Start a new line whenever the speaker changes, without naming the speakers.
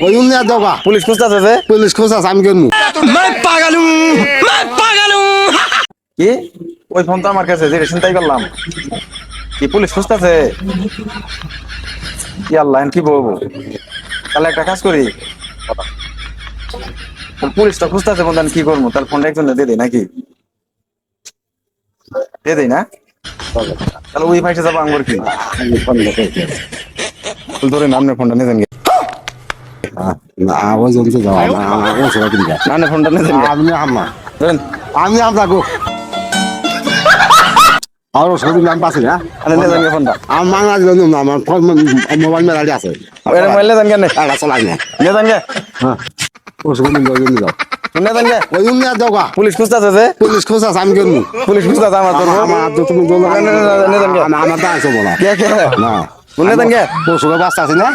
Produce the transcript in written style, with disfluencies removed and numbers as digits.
ওই উন্নয়া দেওয়া
পুলিশ খুঁজতেছে যে
পুলিশ খোঁজ আছে আমি কেন
কি ওই ফোন তো আমার কাছে যে চিন্তাই করলাম কি পুলিশ খুঁজতেছে কি আল্লাহ এখন কি বলবো তাহলে একটা কাজ করি পুলিশ তো খুঁজতেছে বন্ধু আমি কি করবো তাহলে ফোনটা একজন দিয়ে দিই নাকি দিয়ে দিই না তাহলে ওই ফাইসে যাবো আঙ্গুর কি ধরে না আপনার ফোনটা নিয়ে যান
না ওই জন্য যাওয়া না ও সবাই কিনবে
না না ফোনটা নিয়ে যান
আমি আমা
ধরেন
আমি আমা গো আর সবই নাম পাচ্ছি না
নিয়ে যান ফোনটা
আমার মাংলা দিল না আমার ফোন মোবাইল মেলালি আছে
এটা মোবাইল যান কেন
এটা চলাই না
নিয়ে যান গে
হ্যাঁ ও সবই নিয়ে যাও
নিয়ে যান গে
ওই উন্নয়া দেওয়া
পুলিশ খুঁজতেছে যে
পুলিশ খোঁজ আছে আমি কেন
পুলিশ খুঁজতেছে আমার তোর
আমার তো তুমি আমার দা আছে বলা
কে কে
না
নিয়ে যান গে
ও সবাই বাচ্চা আছে না